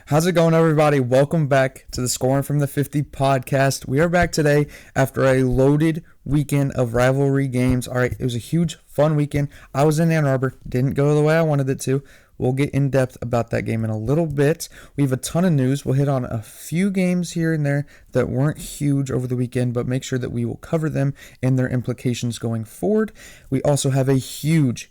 How's it going, everybody? Welcome back to the Scoring from the 50 podcast. We are back today after a loaded weekend of rivalry games. All right, it was a huge, fun weekend. I was in Ann Arbor. Didn't go the way I wanted it to. We'll get in depth about that game in a little bit. We have a ton of news. We'll hit on a few games here and there that weren't huge over the weekend, but make sure that we will cover them and their implications going forward. We also have a huge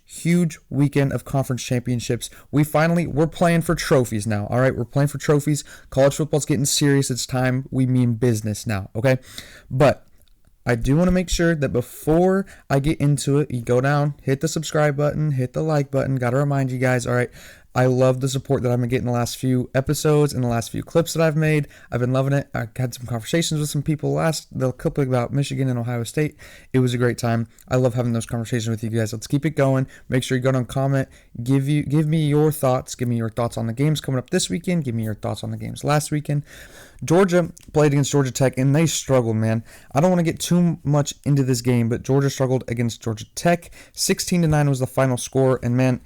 weekend of conference championships. We're playing for trophies now. All right, we're playing for trophies. College football's getting serious. It's time we mean business now, okay? But I do want to make sure that before I get into it, you go down, hit the subscribe button, hit the like button. Got to remind you guys, all right, I love the support that I've been getting the last few episodes and the last few clips that I've made. I've been loving it. I had some conversations with some people the couple about Michigan and Ohio State. It was a great time. I love having those conversations with you guys. Let's keep it going. Make sure you go down, comment, give me your thoughts. Give me your thoughts on the games coming up this weekend. Give me your thoughts on the games last weekend. Georgia played against Georgia Tech, and they struggled, man. I don't want to get too much into this game, but Georgia struggled against Georgia Tech. 16-9 was the final score, and man,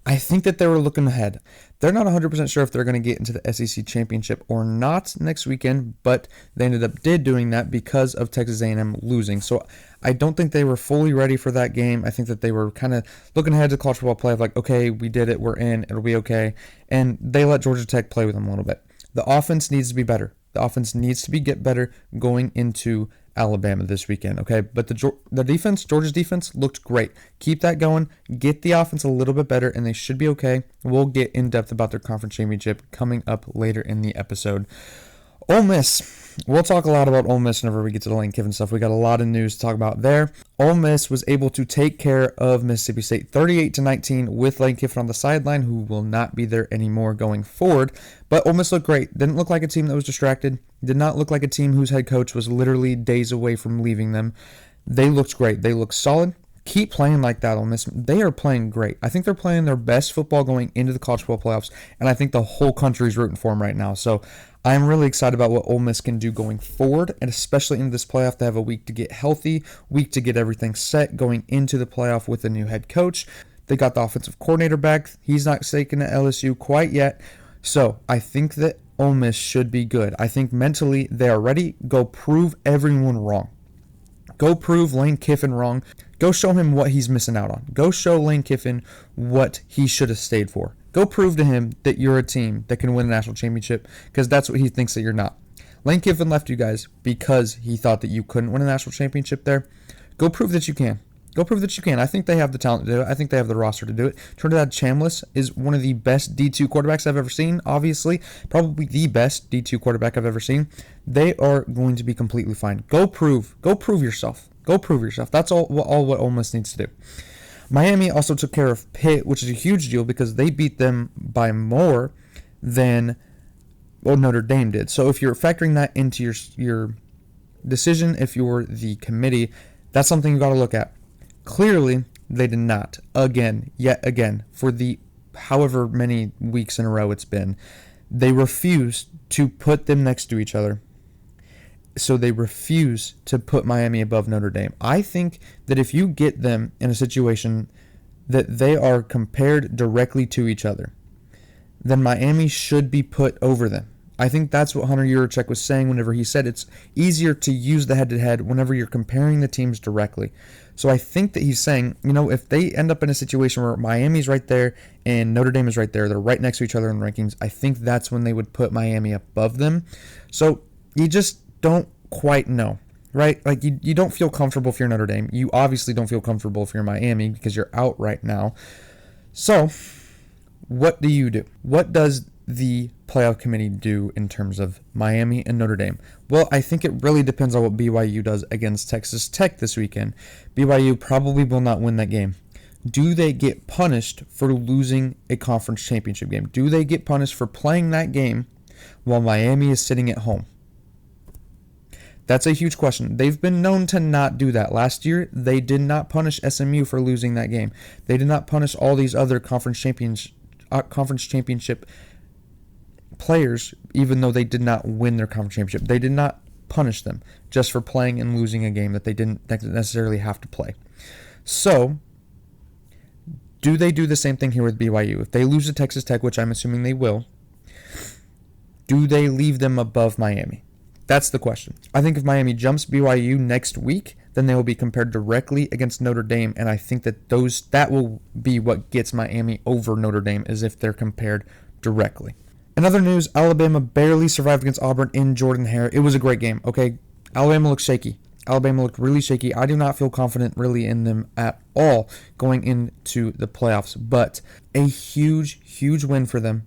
I think that they were looking ahead. They're not 100% sure if they're going to get into the SEC championship or not next weekend, but they ended up doing that because of Texas A&M losing. So I don't think they were fully ready for that game. I think that they were kind of looking ahead to college football play of like, okay, we did it, we're in, it'll be okay. And they let Georgia Tech play with them a little bit. The offense needs to be better. The offense needs to get better going into Alabama this weekend, okay? But the defense, Georgia's defense, looked great. Keep that going. Get the offense a little bit better, and they should be okay. We'll get in depth about their conference championship coming up later in the episode. Ole Miss. We'll talk a lot about Ole Miss whenever we get to the Lane Kiffin stuff. We got a lot of news to talk about there. Ole Miss was able to take care of Mississippi State 38-19 with Lane Kiffin on the sideline, who will not be there anymore going forward. But Ole Miss looked great. Didn't look like a team that was distracted. Did not look like a team whose head coach was literally days away from leaving them. They looked great. They looked solid. Keep playing like that, Ole Miss. They are playing great. I think they're playing their best football going into the college football playoffs, and I think the whole country is rooting for them right now. So I'm really excited about what Ole Miss can do going forward, and especially in this playoff. They have a week to get healthy, week to get everything set going into the playoff with a new head coach. They got the offensive coordinator back. He's not taken at LSU quite yet. So I think that Ole Miss should be good. I think mentally they are ready. Go prove everyone wrong. Go prove Lane Kiffin wrong. Go show him what he's missing out on. Go show Lane Kiffin what he should have stayed for. Go prove to him that you're a team that can win a national championship, because that's what he thinks that you're not. Lane Kiffin left you guys because he thought that you couldn't win a national championship there. Go prove that you can. Go prove that you can. I think they have the talent to do it. I think they have the roster to do it. Trinidad Chambliss is one of the best D2 quarterbacks I've ever seen, obviously. Probably the best D2 quarterback I've ever seen. They are going to be completely fine. Go prove yourself. Go prove yourself. That's all what Ole Miss needs to do. Miami also took care of Pitt, which is a huge deal because they beat them by more than Notre Dame did. So if you're factoring that into your decision, if you're the committee, that's something you got to look at. Clearly, they did not. Yet again, for the however many weeks in a row it's been, they refused to put them next to each other. So they refuse to put Miami above Notre Dame. I think that if you get them in a situation that they are compared directly to each other, then Miami should be put over them. I think that's what Hunter Yurachek was saying whenever he said it's easier to use the head-to-head whenever you're comparing the teams directly. So I think that he's saying, if they end up in a situation where Miami's right there and Notre Dame is right there, they're right next to each other in rankings, I think that's when they would put Miami above them. So you just don't quite know, right? Like you don't feel comfortable if you're Notre Dame. You obviously don't feel comfortable if you're Miami because you're out right now. So what do you do? What does the playoff committee do in terms of Miami and Notre Dame? Well, I think it really depends on what BYU does against Texas Tech this weekend. BYU probably will not win that game. Do they get punished for losing a conference championship game? Do they get punished for playing that game while Miami is sitting at home? That's a huge question. They've been known to not do that. Last year, they did not punish SMU for losing that game. They did not punish all these other conference championship players, even though they did not win their conference championship. They did not punish them just for playing and losing a game that they didn't necessarily have to play. So, do they do the same thing here with BYU? If they lose to Texas Tech, which I'm assuming they will, Do they leave them above Miami? That's the question. I think if Miami jumps BYU next week, then they will be compared directly against Notre Dame, and I think that will be what gets Miami over Notre Dame, is if they're compared directly. In other news, Alabama barely survived against Auburn in Jordan-Hare. It was a great game, okay? Alabama looked shaky. Alabama looked really shaky. I do not feel confident really in them at all going into the playoffs, but a huge, huge win for them,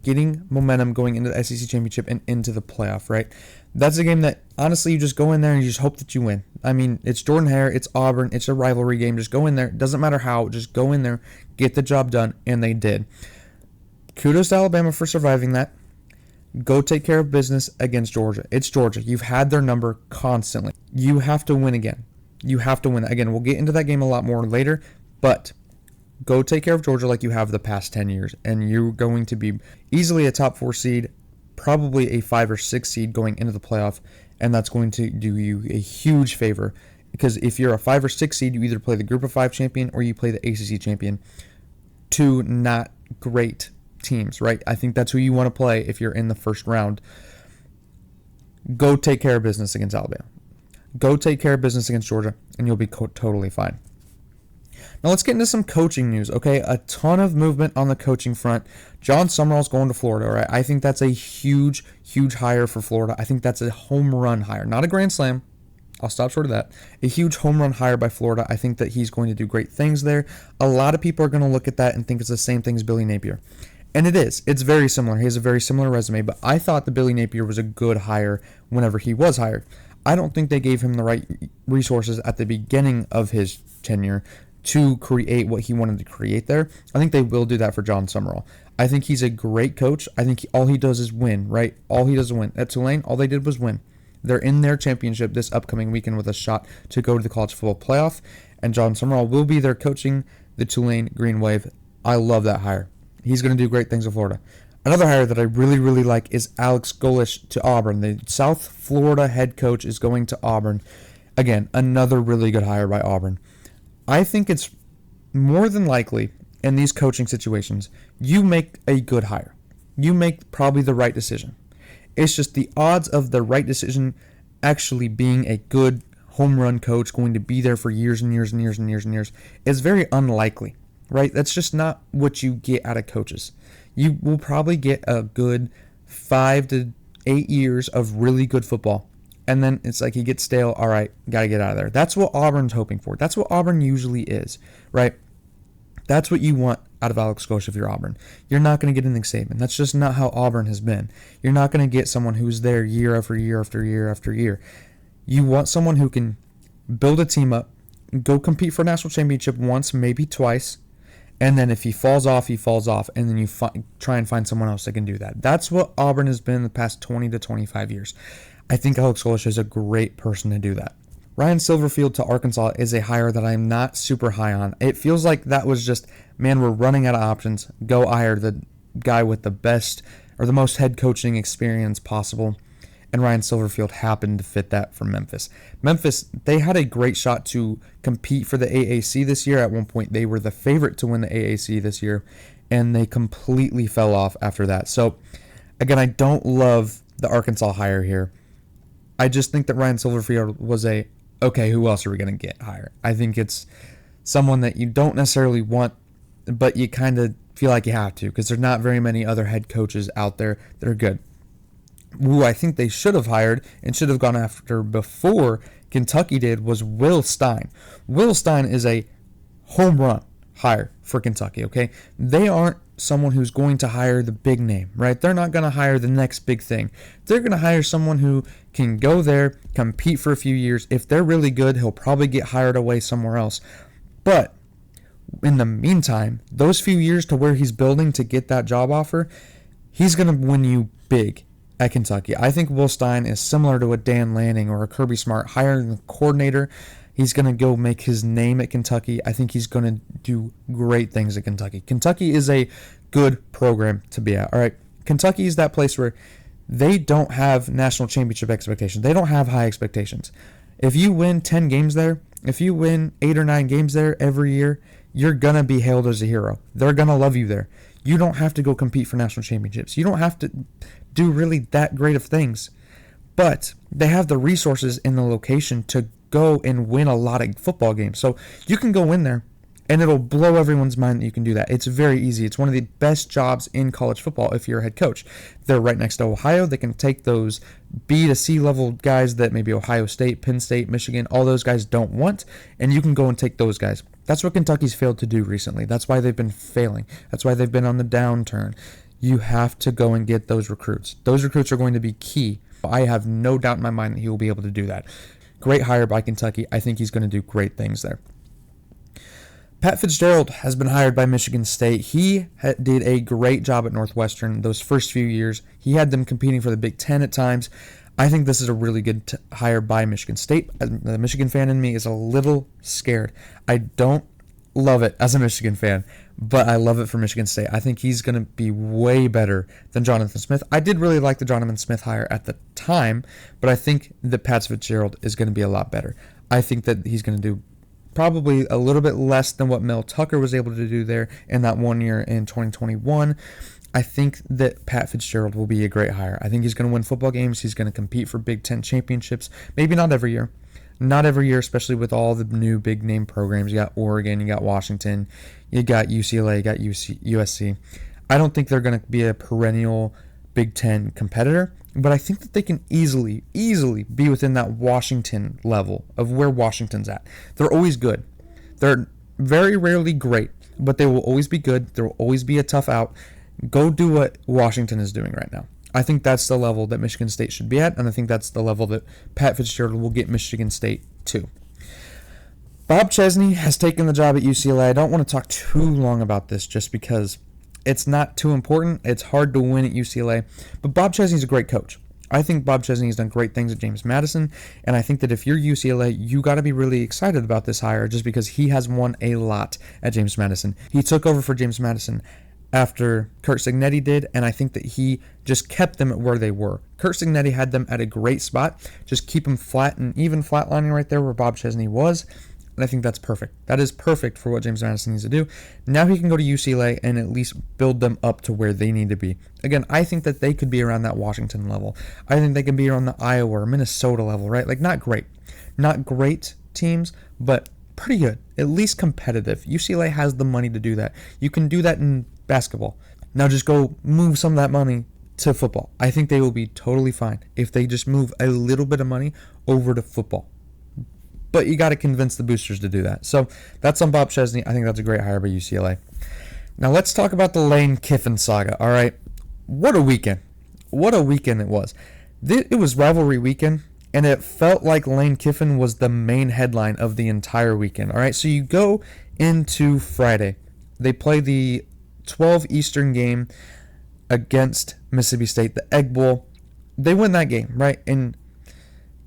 getting momentum going into the SEC championship and into the playoff, right? That's a game that, honestly, you just go in there and you just hope that you win. I mean, it's Jordan-Hare, it's Auburn, it's a rivalry game. Just go in there. It doesn't matter how. Just go in there, get the job done, and they did. Kudos to Alabama for surviving that. Go take care of business against Georgia. It's Georgia. You've had their number constantly. You have to win again. You have to win. Again, we'll get into that game a lot more later, but go take care of Georgia like you have the past 10 years, and you're going to be easily a top 4 seed, probably a 5 or 6 seed going into the playoff, and that's going to do you a huge favor, because if you're a 5 or 6 seed, you either play the Group of 5 champion or you play the ACC champion. Two not great teams, right? I think that's who you want to play if you're in the first round. Go take care of business against Alabama. Go take care of business against Georgia, and you'll be totally fine. Now let's get into some coaching news, okay? A ton of movement on the coaching front. John Summerall's going to Florida, all right? I think that's a huge, huge hire for Florida. I think that's a home run hire, not a grand slam. I'll stop short of that. A huge home run hire by Florida. I think that he's going to do great things there. A lot of people are going to look at that and think it's the same thing as Billy Napier. And it is. It's very similar. He has a very similar resume, but I thought that Billy Napier was a good hire whenever he was hired. I don't think they gave him the right resources at the beginning of his tenure to create what he wanted to create there. I think they will do that for John Summerall. I think he's a great coach. I think all he does is win, right? All he does is win. At Tulane, all they did was win. They're in their championship this upcoming weekend with a shot to go to the college football playoff, and John Summerall will be there coaching the Tulane Green Wave. I love that hire. He's going to do great things in Florida. Another hire that I really, really like is Alex Golesh to Auburn. The South Florida head coach is going to Auburn. Again, another really good hire by Auburn. I think it's more than likely in these coaching situations, you make a good hire. You make probably the right decision. It's just the odds of the right decision actually being a good home run coach going to be there for years and years and years and years and years is very unlikely, right? That's just not what you get out of coaches. You will probably get a good 5 to 8 years of really good football. And then it's like he gets stale. All right, got to get out of there. That's what Auburn's hoping for. That's what Auburn usually is, right? That's what you want out of Alex Golesh if you're Auburn. You're not going to get anything Saban. That's just not how Auburn has been. You're not going to get someone who's there year after year after year after year. You want someone who can build a team up, go compete for a national championship once, maybe twice, and then if he falls off, and then you try and find someone else that can do that. That's what Auburn has been the past 20 to 25 years. I think Alex Golesh is a great person to do that. Ryan Silverfield to Arkansas is a hire that I'm not super high on. It feels like that was just, man, we're running out of options. Go hire the guy with the best or the most head coaching experience possible. And Ryan Silverfield happened to fit that for Memphis. Memphis, they had a great shot to compete for the AAC this year. At one point, they were the favorite to win the AAC this year, and they completely fell off after that. So, again, I don't love the Arkansas hire here. I just think that Ryan Silverfield was okay, who else are we going to get hire? I think it's someone that you don't necessarily want, but you kind of feel like you have to, because there's not very many other head coaches out there that are good. Who I think they should have hired and should have gone after before Kentucky did was Will Stein. Will Stein is a home run hire for Kentucky, okay? They aren't someone who's going to hire the big name, right? They're not going to hire the next big thing. They're going to hire someone who can go there, compete for a few years. If they're really good, he'll probably get hired away somewhere else. But in the meantime, those few years to where he's building to get that job offer, he's going to win you big at Kentucky. I think Will Stein is similar to a Dan Lanning or a Kirby Smart, hiring the coordinator. He's going to go make his name at Kentucky. I think he's going to do great things at Kentucky. Kentucky is a good program to be at. All right, Kentucky is that place where they don't have national championship expectations. They don't have high expectations. If you win 10 games there, if you win 8 or 9 games there every year, you're going to be hailed as a hero. They're going to love you there. You don't have to go compete for national championships. You don't have to do really that great of things. But they have the resources in the location to go and win a lot of football games. So you can go in there and it'll blow everyone's mind that you can do that. It's very easy. It's one of the best jobs in college football if you're a head coach. They're right next to Ohio. They can take those B to C level guys that maybe Ohio State, Penn State, Michigan, all those guys don't want, and you can go and take those guys. That's what Kentucky's failed to do recently. That's why they've been failing. That's why they've been on the downturn. You have to go and get those recruits. Those recruits are going to be key. I have no doubt in my mind that he will be able to do that. Great hire by Kentucky. I think he's going to do great things there. Pat Fitzgerald has been hired by Michigan State. He did a great job at Northwestern those first few years. He had them competing for the Big Ten at times. I think this is a really good hire by Michigan State. The Michigan fan in me is a little scared. I don't love it as a Michigan fan, but I love it for Michigan State. I think he's going to be way better than Jonathan Smith. I did really like the Jonathan Smith hire at the time, but I think that Pat Fitzgerald is going to be a lot better. I think that he's going to do probably a little bit less than what Mel Tucker was able to do there in that 1 year in 2021. I think that Pat Fitzgerald will be a great hire. I think he's going to win football games. He's going to compete for Big Ten championships. Maybe not every year. Not every year, especially with all the new big name programs. You got Oregon, you got Washington, you got UCLA, you got USC. I don't think they're going to be a perennial Big Ten competitor, but I think that they can easily be within that Washington level of where Washington's at. They're always good. They're very rarely great, but they will always be good. There will always be a tough out. Go do what Washington is doing right now. I think that's the level that Michigan State should be at, and I think that's the level that Pat Fitzgerald will get Michigan State to. Bob Chesney has taken the job at UCLA. I don't want to talk too long about this just because it's not too important. It's hard to win at UCLA, but Bob Chesney's a great coach. I think Bob Chesney has done great things at James Madison, and I think that if you're UCLA, you got to be really excited about this hire just because he has won a lot at James Madison. He took over for James Madison after Curt Cignetti did, and I think that he just kept them at where they were. Curt Cignetti had them at a great spot. Just keep them flat and even flatlining right there where Bob Chesney was, and I think that's perfect. That is perfect for what James Madison needs to do. Now he can go to UCLA and at least build them up to where they need to be. Again, I think that they could be around that Washington level. I think they can be around the Iowa or Minnesota level, right? Like not great teams, but pretty good, at least competitive. UCLA has the money to do that. You can do that in basketball. Now just go move some of that money to football. I think they will be totally fine if they just move a little bit of money over to football. But you got to convince the boosters to do that. So that's on Bob Chesney. I think that's a great hire by UCLA. Now let's talk about the Lane Kiffin saga. All right, what a weekend. What a weekend it was. It was rivalry weekend, and it felt like Lane Kiffin was the main headline of the entire weekend. All right, so you go into Friday. They play the 12 Eastern game against Mississippi State, the Egg Bowl. They win that game, right? And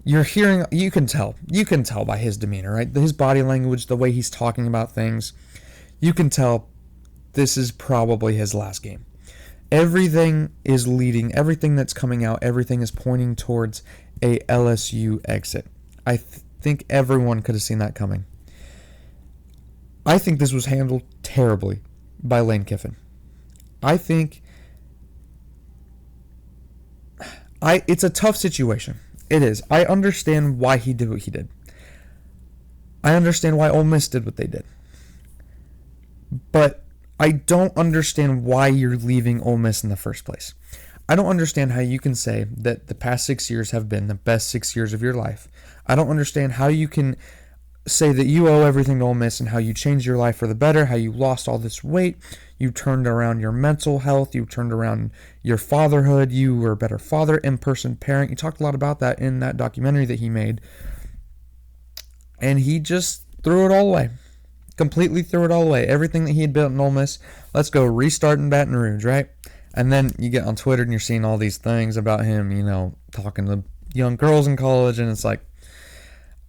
you can tell by his demeanor, right? His body language, the way he's talking about things. You can tell this is probably his last game. Everything is leading, everything that's coming out, everything is pointing towards a LSU exit. I think everyone could have seen that coming. I think this was handled terribly by Lane Kiffin. I think it's a tough situation. It is. I understand why he did what he did. I understand why Ole Miss did what they did. But I don't understand why you're leaving Ole Miss in the first place. I don't understand how you can say that the past 6 years have been the best 6 years of your life. I don't understand how you can say that you owe everything to Ole Miss and how you changed your life for the better, how you lost all this weight, you turned around your mental health, you turned around your fatherhood, you were a better father, in-person parent. You talked a lot about that in that documentary that he made. And he just threw it all away. Completely threw it all away. Everything that he had built in Ole Miss, let's go restart in Baton Rouge, right? And then you get on Twitter and you're seeing all these things about him, talking to young girls in college, and it's like,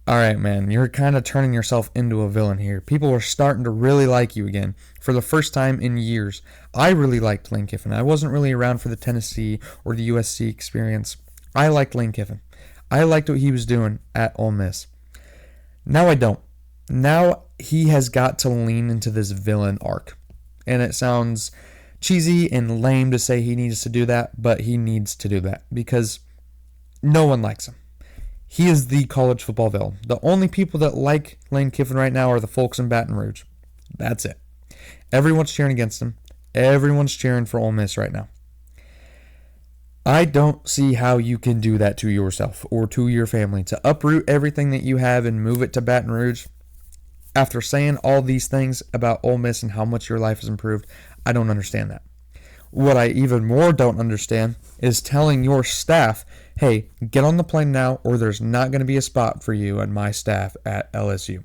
all right, man, you're kind of turning yourself into a villain here. People are starting to really like you again for the first time in years. I really liked Lane Kiffin. I wasn't really around for the Tennessee or the USC experience. I liked Lane Kiffin. I liked what he was doing at Ole Miss. Now I don't. Now he has got to lean into this villain arc. And it sounds cheesy and lame to say he needs to do that, but he needs to do that because no one likes him. He is the college football villain. The only people that like Lane Kiffin right now are the folks in Baton Rouge. That's it. Everyone's cheering against him. Everyone's cheering for Ole Miss right now. I don't see how you can do that to yourself or to your family, to uproot everything that you have and move it to Baton Rouge. After saying all these things about Ole Miss and how much your life has improved, I don't understand that. What I even more don't understand is telling your staff, hey, get on the plane now or there's not going to be a spot for you and my staff at LSU.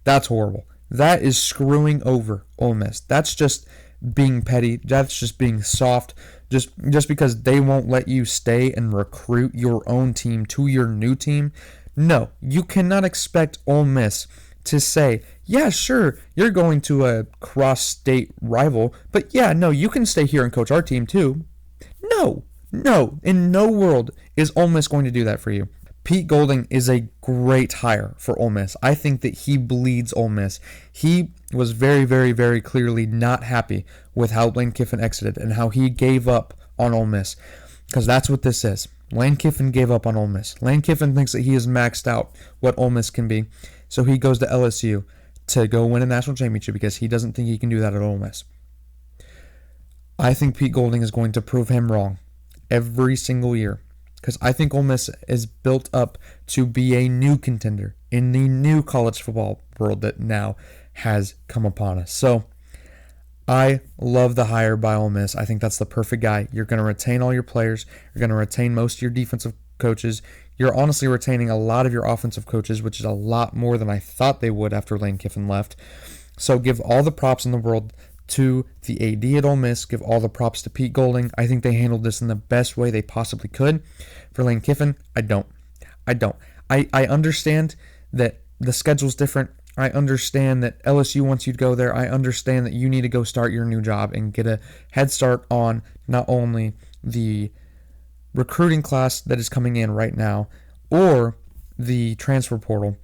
That's horrible. That is screwing over Ole Miss. That's just being petty. That's just being soft. Just because they won't let you stay and recruit your own team to your new team. No, you cannot expect Ole Miss to say, yeah, sure, you're going to a cross-state rival, but yeah, no, you can stay here and coach our team too. No, in no world is Ole Miss going to do that for you. Pete Golding is a great hire for Ole Miss. I think that he bleeds Ole Miss. He was very, very, very clearly not happy with how Lane Kiffin exited and how he gave up on Ole Miss, because that's what this is. Lane Kiffin gave up on Ole Miss. Lane Kiffin thinks that he has maxed out what Ole Miss can be, so he goes to LSU to go win a national championship because he doesn't think he can do that at Ole Miss. I think Pete Golding is going to prove him wrong every single year, because I think Ole Miss is built up to be a new contender in the new college football world that now has come upon us. So I love the hire by Ole Miss. I think that's the perfect guy. You're going to retain all your players. You're going to retain most of your defensive coaches. You're honestly retaining a lot of your offensive coaches, which is a lot more than I thought they would after Lane Kiffin left. So give all the props in the world to the AD at Ole Miss. Give all the props to Pete Golding. I think they handled this in the best way they possibly could. For Lane Kiffin, I don't. I understand that the schedule's different. I understand that LSU wants you to go there. I understand that you need to go start your new job and get a head start on not only the recruiting class that is coming in right now or the transfer portal.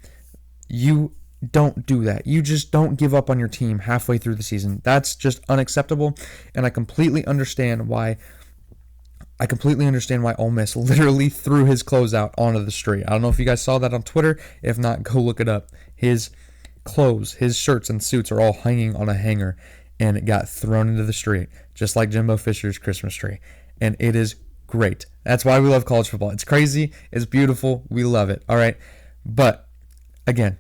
You don't do that. You just don't give up on your team halfway through the season. That's just unacceptable, and I completely understand why Ole Miss literally threw his clothes out onto the street. I don't know if you guys saw that on Twitter. If not, go look it up. His clothes, his shirts and suits are all hanging on a hanger, and it got thrown into the street, just like Jimbo Fisher's Christmas tree. And it is great. That's why we love college football. It's crazy. It's beautiful. We love it. All right. But, again,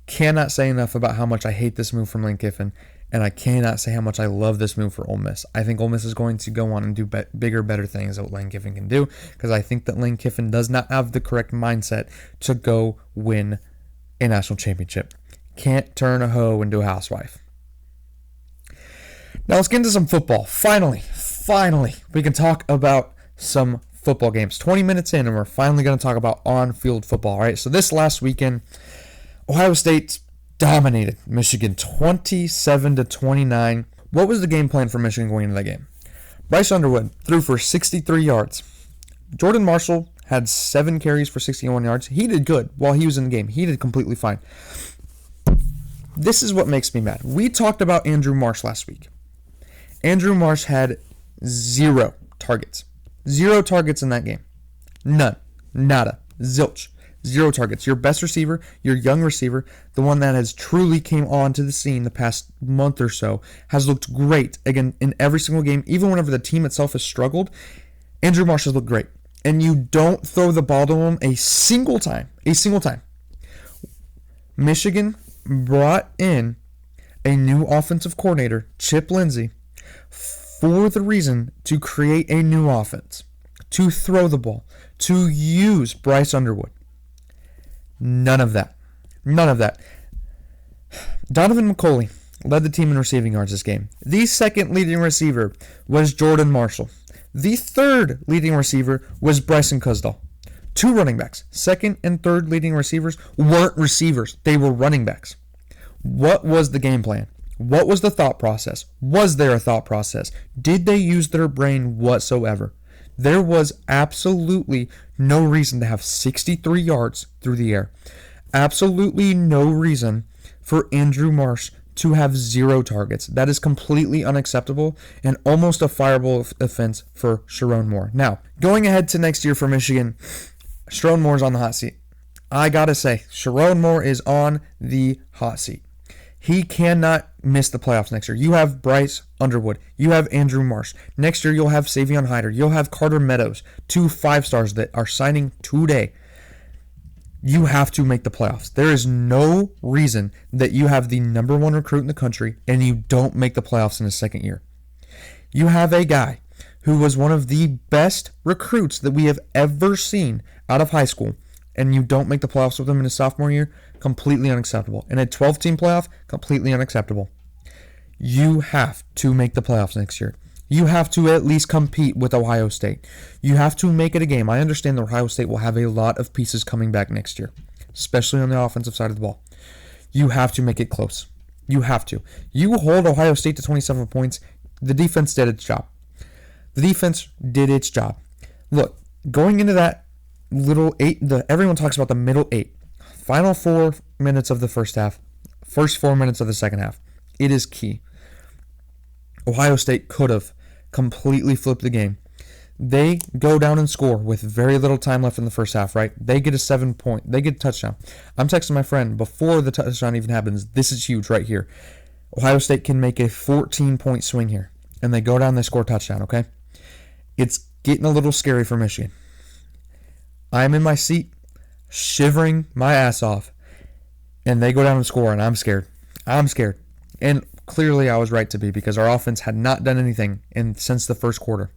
cannot say enough about how much I hate this move from Lane Kiffin, and I cannot say how much I love this move for Ole Miss. I think Ole Miss is going to go on and do bigger, better things than what Lane Kiffin can do, because I think that Lane Kiffin does not have the correct mindset to go win a national championship. Can't turn a hoe into a housewife. Now let's get into some football. Finally, we can talk about some football games. 20 minutes in, and we're finally going to talk about on-field football. All right, so this last weekend, Ohio State dominated Michigan 27-29. What was the game plan for Michigan going into that game? Bryce Underwood threw for 63 yards. Jordan Marshall had 7 carries for 61 yards. He did good while he was in the game. He did completely fine. This is what makes me mad. We talked about Andrew Marsh last week. Andrew Marsh had 0 targets. 0 targets in that game. None. Nada. Zilch. 0 targets. Your best receiver, your young receiver, the one that has truly came onto the scene the past month or so, has looked great again in every single game. Even whenever the team itself has struggled, Andrew Marsh has looked great. And you don't throw the ball to him a single time. Michigan brought in a new offensive coordinator, Chip Lindsey, for the reason to create a new offense, to throw the ball, to use Bryce Underwood. None of that. Donovan McCulley led the team in receiving yards this game. The second leading receiver was Jordan Marshall. The third leading receiver was Bryson Cusdall. 2 running backs. Second and third leading receivers weren't receivers. They were running backs. What was the game plan? What was the thought process? Was there a thought process? Did they use their brain whatsoever? There was absolutely no reason to have 63 yards through the air. Absolutely no reason for Andrew Marsh to have 0 targets. That is completely unacceptable and almost a fireable offense for Sharon Moore. Now, going ahead to next year for Michigan, Sharon Moore's on the hot seat. I gotta say, Sharon Moore is on the hot seat. He cannot miss the playoffs next year. You have Bryce Underwood. You have Andrew Marsh. Next year, you'll have Savion Hyder. You'll have Carter Meadows, 2 5-stars that are signing today. You have to make the playoffs. There is no reason that you have the number 1 recruit in the country and you don't make the playoffs in his second year. You have a guy who was one of the best recruits that we have ever seen out of high school, and you don't make the playoffs with him in his sophomore year. Completely unacceptable. In a 12-team playoff, completely unacceptable. You have to make the playoffs next year. You have to at least compete with Ohio State. You have to make it a game. I understand that Ohio State will have a lot of pieces coming back next year, especially on the offensive side of the ball. You have to make it close. You have to. You hold Ohio State to 27 points. The defense did its job. The defense did its job. Look, going into that little 8, everyone talks about the middle 8. Final 4 minutes of the first half, first 4 minutes of the second half. It is key. Ohio State could have completely flipped the game. They go down and score with very little time left in the first half, right? They get they get a touchdown. I'm texting my friend before the touchdown even happens. This is huge right here. Ohio State can make a 14-point swing here, and they go down, they score a touchdown, okay? It's getting a little scary for Michigan. I'm in my seat, shivering my ass off, and they go down and score, and I'm scared. I'm scared. And clearly I was right to be, because our offense had not done anything since the first quarter.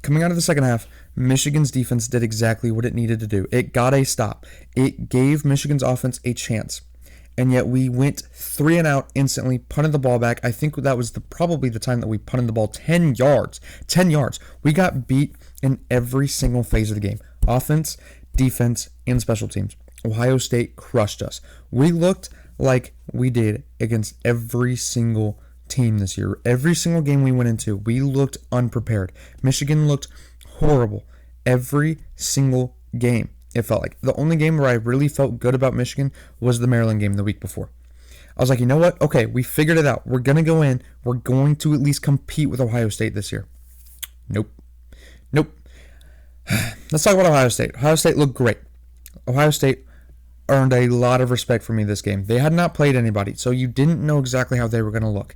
Coming out of the second half, Michigan's defense did exactly what it needed to do. It got a stop. It gave Michigan's offense a chance. And yet we went 3 and out instantly, punted the ball back. I think that was probably the time that we punted the ball 10 yards. 10 yards. We got beat in every single phase of the game. Offense, defense, and special teams. Ohio State crushed us. We looked like we did against every single team this year. Every single game we went into, we looked unprepared. Michigan looked horrible every single game. It felt like the only game where I really felt good about Michigan was the Maryland game the week before. I was like, you know what? Okay, we figured it out. We're going to go in. We're going to at least compete with Ohio State this year. Nope. Let's talk about Ohio State. Ohio State looked great. Ohio State earned a lot of respect for me this game. They had not played anybody, so you didn't know exactly how they were going to look.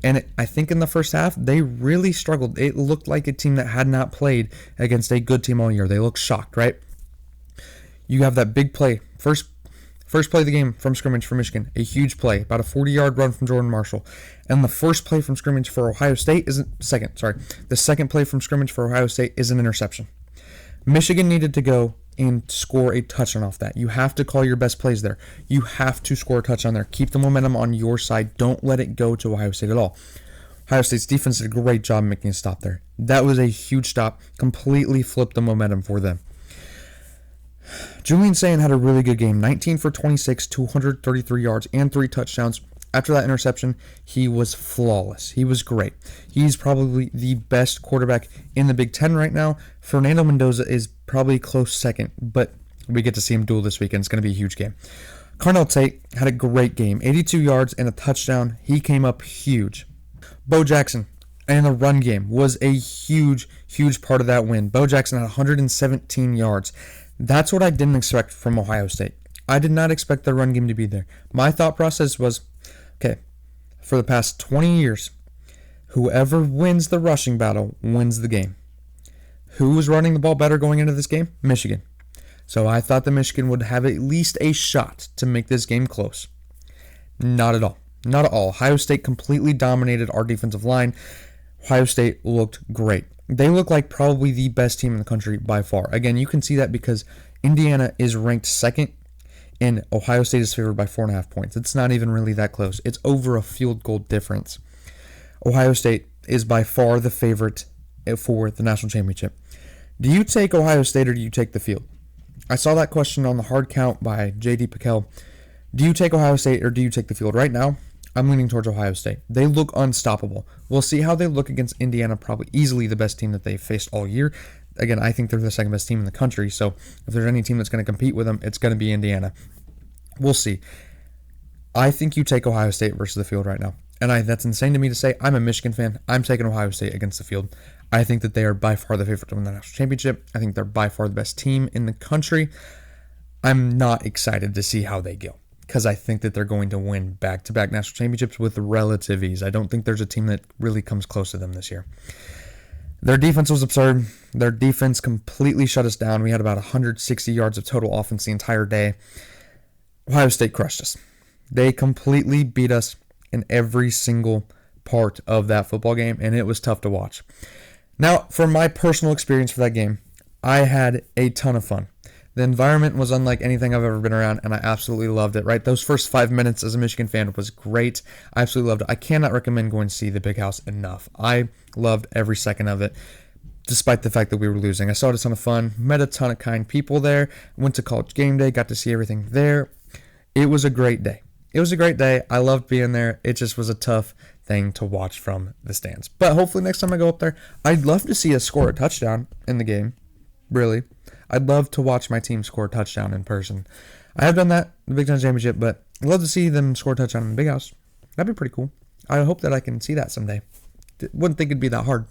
And I think in the first half, they really struggled. It looked like a team that had not played against a good team all year. They looked shocked, right? You have that big play. First play of the game from scrimmage for Michigan. A huge play, about a 40-yard run from Jordan Marshall. And the first play from scrimmage for Ohio State the second play from scrimmage for Ohio State is an interception. Michigan needed to go and score a touchdown off that. You have to call your best plays there. You have to score a touchdown there. Keep the momentum on your side. Don't let it go to Ohio State at all. Ohio State's defense did a great job making a stop there. That was a huge stop. Completely flipped the momentum for them. Julian Sayin had a really good game. 19 for 26, 233 yards, and 3 touchdowns. After that interception, he was flawless. He was great. He's probably the best quarterback in the Big Ten right now. Fernando Mendoza is probably close second, but we get to see him duel this weekend. It's going to be a huge game. Carnell Tate had a great game. 82 yards and a touchdown. He came up huge. Bo Jackson and the run game was a huge, huge part of that win. Bo Jackson had 117 yards. That's what I didn't expect from Ohio State. I did not expect the run game to be there. My thought process was, okay, for the past 20 years, whoever wins the rushing battle wins the game. Who was running the ball better going into this game? Michigan. So I thought that Michigan would have at least a shot to make this game close. Not at all. Not at all. Ohio State completely dominated our defensive line. Ohio State looked great. They look like probably the best team in the country by far. Again, you can see that because Indiana is ranked second and Ohio State is favored by 4.5 points. It's not even really that close. It's over a field goal difference. Ohio State is by far the favorite for the national championship. Do you take Ohio State or do you take the field? I saw that question on the hard count by J.D. Pickell. Do you take Ohio State or do you take the field? Right now, I'm leaning towards Ohio State. They look unstoppable. We'll see how they look against Indiana, probably easily the best team that they've faced all year. Again, I think they're the second best team in the country, so if there's any team that's going to compete with them, it's going to be Indiana. We'll see. I think you take Ohio State versus the field right now. And that's insane to me to say. I'm a Michigan fan. I'm taking Ohio State against the field. I think that they are by far the favorite to win the national championship. I think they're by far the best team in the country. I'm not excited to see how they go because I think that they're going to win back-to-back national championships with relative ease. I don't think there's a team that really comes close to them this year. Their defense was absurd. Their defense completely shut us down. We had about 160 yards of total offense the entire day. Ohio State crushed us. They completely beat us in every single part of that football game, and it was tough to watch. Now, for my personal experience for that game, I had a ton of fun. The environment was unlike anything I've ever been around, and I absolutely loved it, right? Those first 5 minutes as a Michigan fan was great. I absolutely loved it. I cannot recommend going to see the Big House enough. I loved every second of it, despite the fact that we were losing. I saw a ton of fun, met a ton of kind people there, went to College Game Day, got to see everything there. It was a great day. It was a great day. I loved being there. It just was a tough thing to watch from the stands. But hopefully next time I go up there, I'd love to see us score a touchdown in the game. Really. I'd love to watch my team score a touchdown in person. I have done that in the Big Ten Championship, but I'd love to see them score a touchdown in the Big House. That'd be pretty cool. I hope that I can see that someday. Wouldn't think it'd be that hard.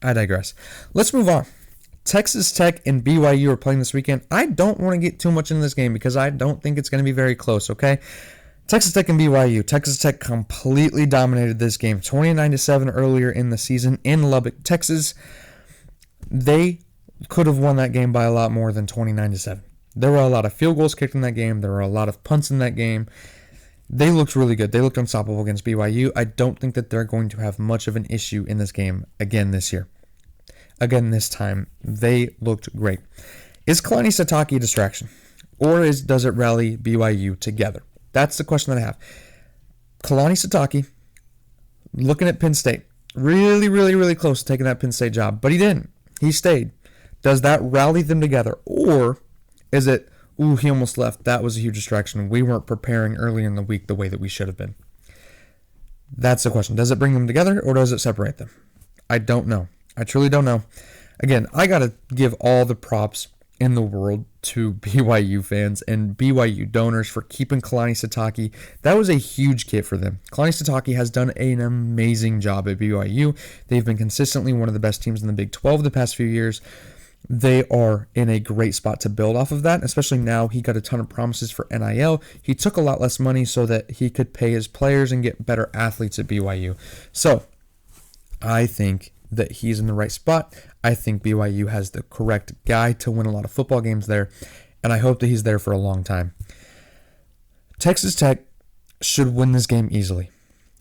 I digress. Let's move on. Texas Tech and BYU are playing this weekend. I don't want to get too much into this game because I don't think it's going to be very close, okay? Texas Tech and BYU. Texas Tech completely dominated this game, 29-7 earlier in the season in Lubbock, Texas. They could have won that game by a lot more than 29-7. There were a lot of field goals kicked in that game. There were a lot of punts in that game. They looked really good. They looked unstoppable against BYU. I don't think that they're going to have much of an issue in this game again this year. Again this time, they looked great. Is Kalani Sitake a distraction? Or does it rally BYU together? That's the question that I have. Kalani Sitake, looking at Penn State, really, really, really close to taking that Penn State job, but he didn't. He stayed. Does that rally them together? Or is it, he almost left. That was a huge distraction. We weren't preparing early in the week the way that we should have been. That's the question. Does it bring them together or does it separate them? I don't know. I truly don't know. Again, I got to give all the props in the world to BYU fans and BYU donors for keeping Kalani Sitake. That was a huge get for them. Kalani Sitake has done an amazing job at BYU. They've been consistently one of the best teams in the Big 12 the past few years. They are in a great spot to build off of that, especially now he got a ton of promises for NIL. He took a lot less money so that he could pay his players and get better athletes at BYU. So, I think that he's in the right spot. I think BYU has the correct guy to win a lot of football games there, and I hope that he's there for a long time. Texas Tech should win this game easily.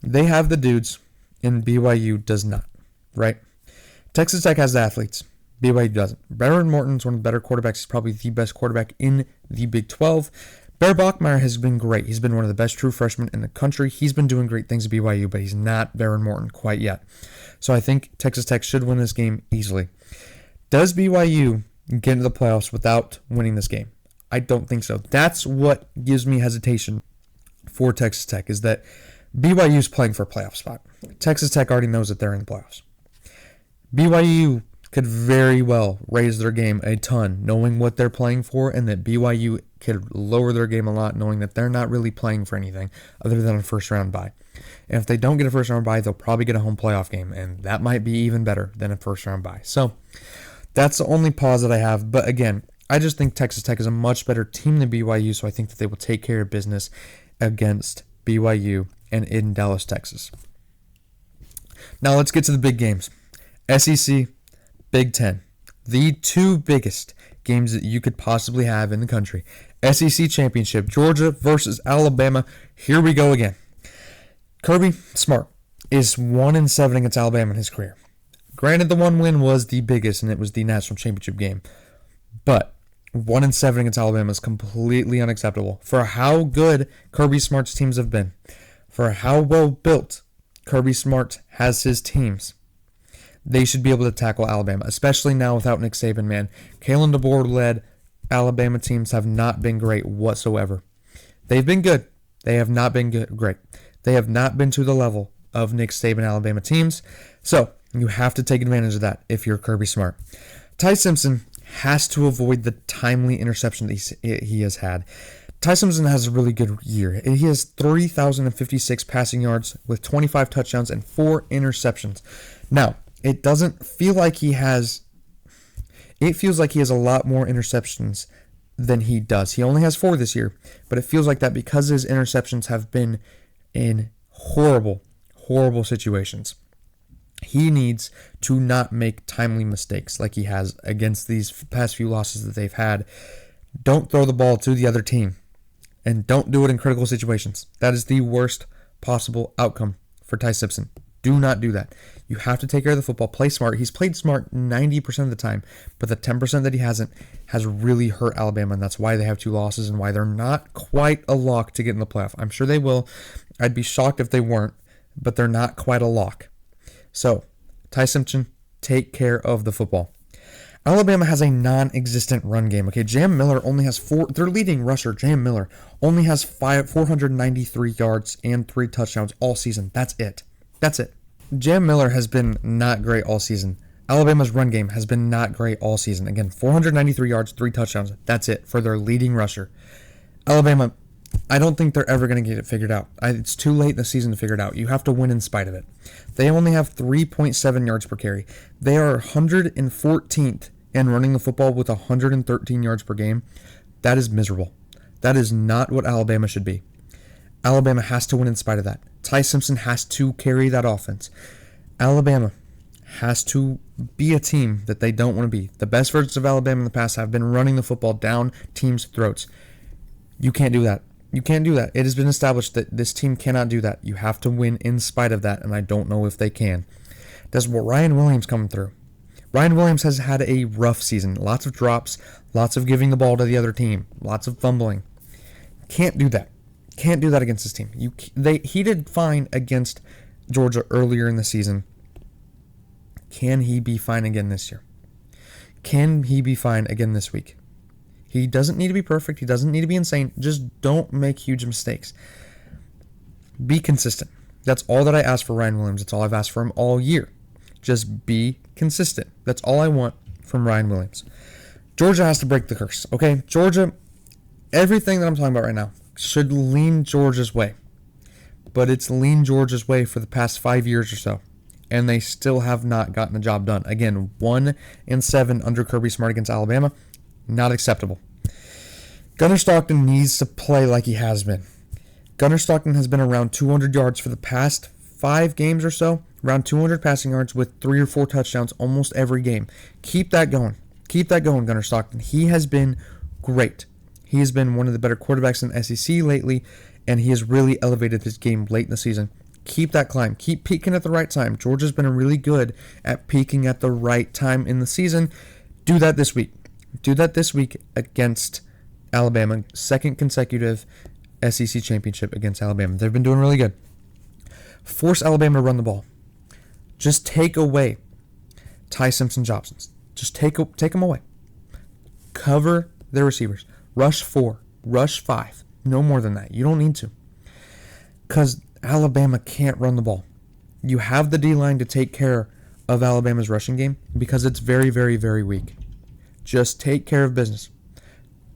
They have the dudes, and BYU does not, right? Texas Tech has the athletes. BYU doesn't. Baron Morton's one of the better quarterbacks. He's probably the best quarterback in the Big 12. Bear Bachmeier has been great. He's been one of the best true freshmen in the country. He's been doing great things at BYU, but he's not Baron Morton quite yet. So I think Texas Tech should win this game easily. Does BYU get into the playoffs without winning this game? I don't think so. That's what gives me hesitation for Texas Tech, is that BYU's playing for a playoff spot. Texas Tech already knows that they're in the playoffs. BYU could very well raise their game a ton, knowing what they're playing for, and that BYU could lower their game a lot, knowing that they're not really playing for anything other than a first-round bye. And if they don't get a first-round bye, they'll probably get a home playoff game, and that might be even better than a first-round bye. So that's the only pause that I have. But again, I just think Texas Tech is a much better team than BYU, so I think that they will take care of business against BYU and in Dallas, Texas. Now let's get to the big games. SEC, Big Ten. The two biggest games that you could possibly have in the country. SEC Championship, Georgia versus Alabama. Here we go again. Kirby Smart is 1-7 against Alabama in his career. Granted, the one win was the biggest, and it was the national championship game. But 1-7 against Alabama is completely unacceptable for how good Kirby Smart's teams have been, for how well built Kirby Smart has his teams. They should be able to tackle Alabama, especially now without Nick Saban, man. Kalen DeBoer-led Alabama teams have not been great whatsoever. They've been good. They have not been great. They have not been to the level of Nick Saban Alabama teams. So you have to take advantage of that if you're Kirby Smart. Ty Simpson has to avoid the timely interception that he has had. Ty Simpson has a really good year. He has 3,056 passing yards with 25 touchdowns and 4 interceptions. Now, it doesn't feel like he has... It feels like he has a lot more interceptions than he does. He only has 4 this year, but it feels like that because his interceptions have been in horrible, horrible situations. He needs to not make timely mistakes like he has against these past few losses that they've had. Don't throw the ball to the other team, and don't do it in critical situations. That is the worst possible outcome for Ty Simpson. Do not do that. You have to take care of the football, play smart. He's played smart 90% of the time, but the 10% that he hasn't has really hurt Alabama, and that's why they have 2 losses and why they're not quite a lock to get in the playoff. I'm sure they will. I'd be shocked if they weren't, but they're not quite a lock. So, Ty Simpson, take care of the football. Alabama has a non-existent run game. Okay, Jam Miller only has 4. Their leading rusher, Jam Miller, only has 493 yards and 3 touchdowns all season. That's it. Jam Miller has been not great all season. Alabama's run game has been not great all season. Again, 493 yards, 3 touchdowns. That's it for their leading rusher. Alabama, I don't think they're ever going to get it figured out. It's too late in the season to figure it out. You have to win in spite of it. They only have 3.7 yards per carry. They are 114th in running the football with 113 yards per game. That is miserable. That is not what Alabama should be. Alabama has to win in spite of that. Ty Simpson has to carry that offense. Alabama has to be a team that they don't want to be. The best versions of Alabama in the past have been running the football down teams' throats. You can't do that. You can't do that. It has been established that this team cannot do that. You have to win in spite of that, and I don't know if they can. That's what Ryan Williams coming through. Ryan Williams has had a rough season. Lots of drops, lots of giving the ball to the other team, lots of fumbling. Can't do that. Can't do that against this team. He did fine against Georgia earlier in the season. Can he be fine again this year? Can he be fine again this week? He doesn't need to be perfect. He doesn't need to be insane. Just don't make huge mistakes. Be consistent. That's all that I ask for Ryan Williams. That's all I've asked for him all year. Just be consistent. That's all I want from Ryan Williams. Georgia has to break the curse, okay? Georgia, everything that I'm talking about right now should lean Georgia's way. But it's leaned Georgia's way for the past 5 years or so. And they still have not gotten the job done. Again, 1-7 under Kirby Smart against Alabama. Not acceptable. Gunnar Stockton needs to play like he has been. Gunnar Stockton has been around 200 yards for the past 5 games or so. Around 200 passing yards with 3 or 4 touchdowns almost every game. Keep that going. Keep that going, Gunnar Stockton. He has been great. He has been one of the better quarterbacks in the SEC lately, and he has really elevated his game late in the season. Keep that climb. Keep peaking at the right time. Georgia's been really good at peaking at the right time in the season. Do that this week. Do that this week against Alabama. 2nd consecutive SEC championship against Alabama. They've been doing really good. Force Alabama to run the ball. Just take away Ty Simpson's options. Just take them away. Cover their receivers. Rush 4. Rush 5. No more than that. You don't need to. Because Alabama can't run the ball. You have the D-line to take care of Alabama's rushing game because it's very, very, very weak. Just take care of business.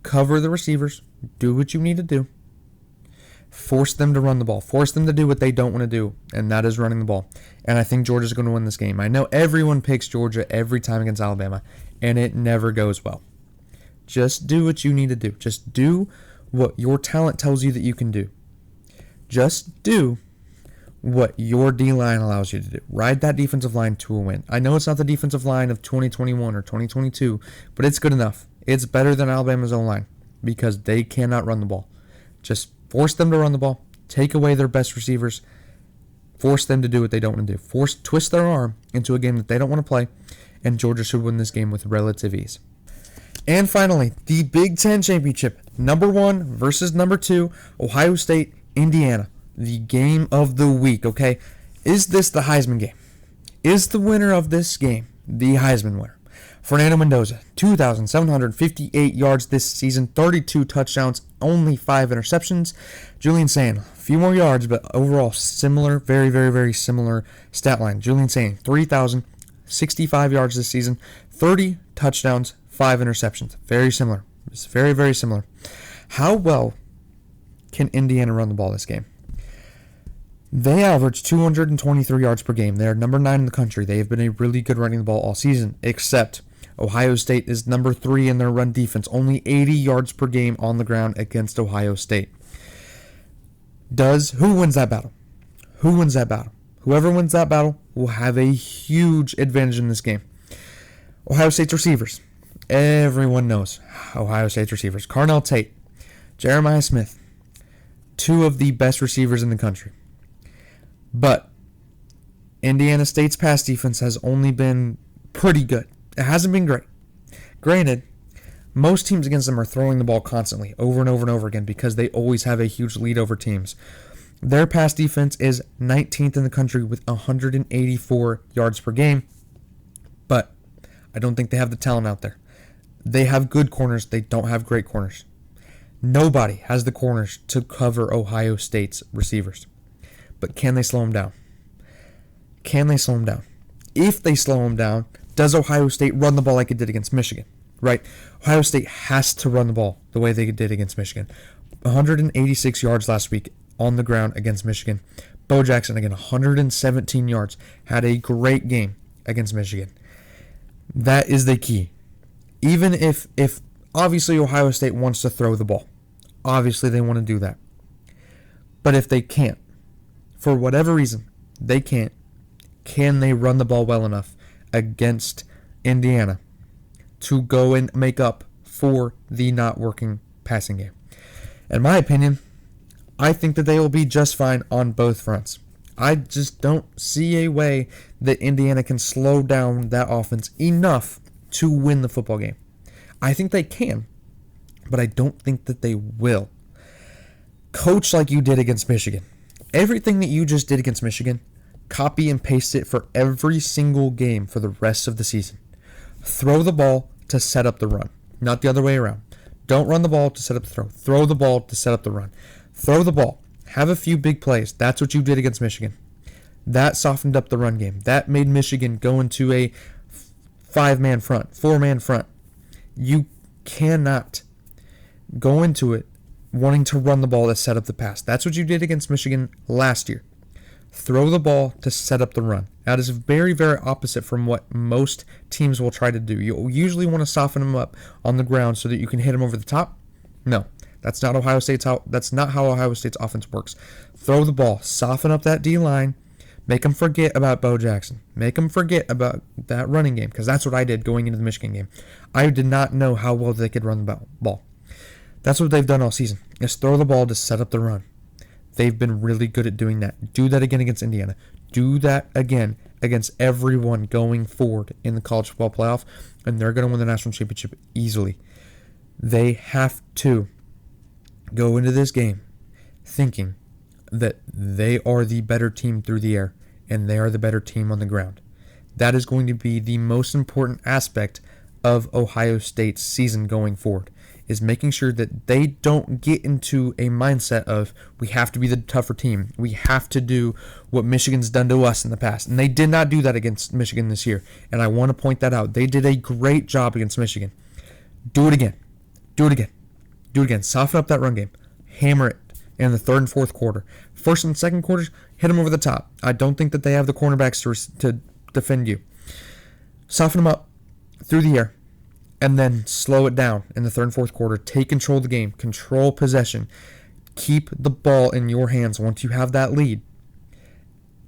Cover the receivers. Do what you need to do. Force them to run the ball. Force them to do what they don't want to do, and that is running the ball. And I think Georgia's going to win this game. I know everyone picks Georgia every time against Alabama, and it never goes well. Just do what you need to do. Just do what your talent tells you that you can do. Just do what your D-line allows you to do. Ride that defensive line to a win. I know it's not the defensive line of 2021 or 2022, but it's good enough. It's better than Alabama's O-line because they cannot run the ball. Just force them to run the ball. Take away their best receivers. Force them to do what they don't want to do. Twist their arm into a game that they don't want to play, and Georgia should win this game with relative ease. And finally, the Big Ten Championship. Number 1 versus number 2, Ohio State, Indiana. The game of the week, okay? Is this the Heisman game? Is the winner of this game the Heisman winner? Fernando Mendoza, 2,758 yards this season, 32 touchdowns, only 5 interceptions. Julian Sain, a few more yards, but overall similar, very, very, very similar stat line. Julian Sain, 3,065 yards this season, 30 touchdowns, 5 interceptions. Very similar. It's very, very similar. How well can Indiana run the ball this game? They average 223 yards per game. They are number 9 in the country. They have been a really good running the ball all season, except Ohio State is number 3 in their run defense. Only 80 yards per game on the ground against Ohio State. Who wins that battle? Who wins that battle? Whoever wins that battle will have a huge advantage in this game. Ohio State's receivers. Everyone knows Ohio State's receivers. Carnell Tate, Jeremiah Smith, 2 of the best receivers in the country. But Indiana State's pass defense has only been pretty good. It hasn't been great. Granted, most teams against them are throwing the ball constantly, over and over and over again, because they always have a huge lead over teams. Their pass defense is 19th in the country with 184 yards per game. But I don't think they have the talent out there. They have good corners. They don't have great corners. Nobody has the corners to cover Ohio State's receivers. But can they slow them down? Can they slow them down? If they slow them down, does Ohio State run the ball like it did against Michigan? Right? Ohio State has to run the ball the way they did against Michigan. 186 yards last week on the ground against Michigan. Bo Jackson, again, 117 yards. Had a great game against Michigan. That is the key. Even if obviously Ohio State wants to throw the ball. Obviously they want to do that. But if they can't, for whatever reason, they can't, can they run the ball well enough against Indiana to go and make up for the not working passing game? In my opinion, I think that they will be just fine on both fronts. I just don't see a way that Indiana can slow down that offense enough to win the football game. I think they can, but I don't think that they will. Coach like you did against Michigan. Everything that you just did against Michigan, copy and paste it for every single game for the rest of the season. Throw the ball to set up the run, not the other way around. Don't run the ball to set up the throw. Throw the ball to set up the run. Throw the ball. Have a few big plays. That's what you did against Michigan. That softened up the run game. That made Michigan go into a 5-man front, 4-man front. You cannot go into it wanting to run the ball to set up the pass. That's what you did against Michigan last year. Throw the ball to set up the run. That is very, very opposite from what most teams will try to do. You'll usually want to soften them up on the ground so that you can hit them over the top. No, that's not how Ohio State's offense works. Throw the ball, soften up that D-line, make them forget about Bo Jackson. Make them forget about that running game, because that's what I did going into the Michigan game. I did not know how well they could run the ball. That's what they've done all season, is throw the ball to set up the run. They've been really good at doing that. Do that again against Indiana. Do that again against everyone going forward in the college football playoff, and they're going to win the national championship easily. They have to go into this game thinking that they are the better team through the air and they are the better team on the ground. That is going to be the most important aspect of Ohio State's season going forward, is making sure that they don't get into a mindset of, we have to be the tougher team. We have to do what Michigan's done to us in the past. And they did not do that against Michigan this year. And I want to point that out. They did a great job against Michigan. Do it again. Do it again. Do it again. Soften up that run game. Hammer it in the third and fourth quarter. First and second quarters, hit them over the top. I don't think that they have the cornerbacks to defend you. Soften them up through the air, and then slow it down in the third and fourth quarter. Take control of the game. Control possession. Keep the ball in your hands once you have that lead.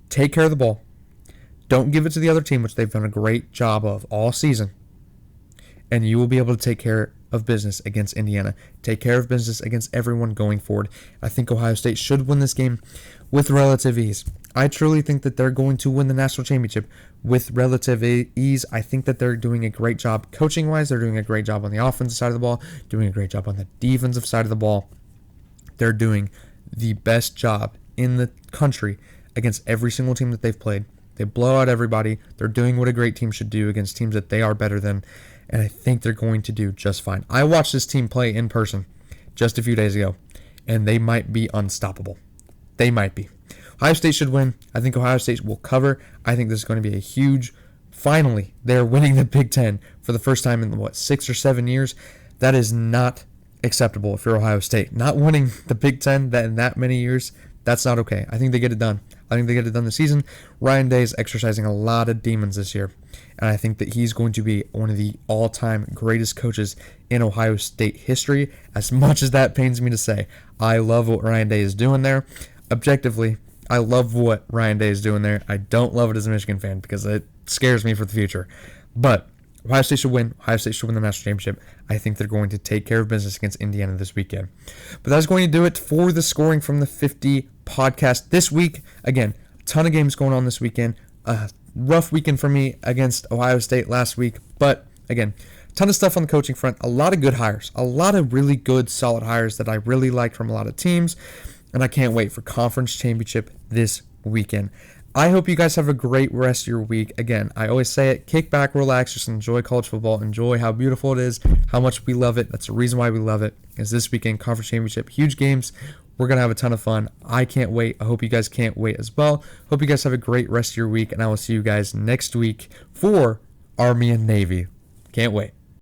Take care of the ball. Don't give it to the other team, which they've done a great job of all season. And you will be able to take care of business against Indiana. Take care of business against everyone going forward. I think Ohio State should win this game with relative ease. I truly think that they're going to win the national championship with relative ease. I think that they're doing a great job coaching-wise. They're doing a great job on the offensive side of the ball, doing a great job on the defensive side of the ball. They're doing the best job in the country against every single team that they've played. They blow out everybody. They're doing what a great team should do against teams that they are better than, and I think they're going to do just fine. I watched this team play in person just a few days ago, and they might be unstoppable. They might be. Ohio State should win. I think Ohio State will cover. I think this is going to be a huge, finally, they're winning the Big Ten for the first time in, 6 or 7 years. That is not acceptable if you're Ohio State. Not winning the Big Ten in that many years, that's not okay. I think they get it done. I think they get it done this season. Ryan Day is exercising a lot of demons this year, and I think that he's going to be one of the all-time greatest coaches in Ohio State history, as much as that pains me to say. I love what Ryan Day is doing there. Objectively, I love what Ryan Day is doing there. I don't love it as a Michigan fan because it scares me for the future. But Ohio State should win. Ohio State should win the national championship. I think they're going to take care of business against Indiana this weekend. But that's going to do it for the Scoring from the 50 podcast this week. Again, a ton of games going on this weekend. A rough weekend for me against Ohio State last week. But again, a ton of stuff on the coaching front. A lot of good hires. A lot of really good, solid hires that I really liked from a lot of teams. And I can't wait for conference championship this weekend. I hope you guys have a great rest of your week. Again, I always say it, kick back, relax, just enjoy college football, enjoy how beautiful it is, how much we love it. That's the reason why we love it, is this weekend, conference championship, huge games. We're going to have a ton of fun. I can't wait. I hope you guys can't wait as well. Hope you guys have a great rest of your week, and I will see you guys next week for Army and Navy. Can't wait.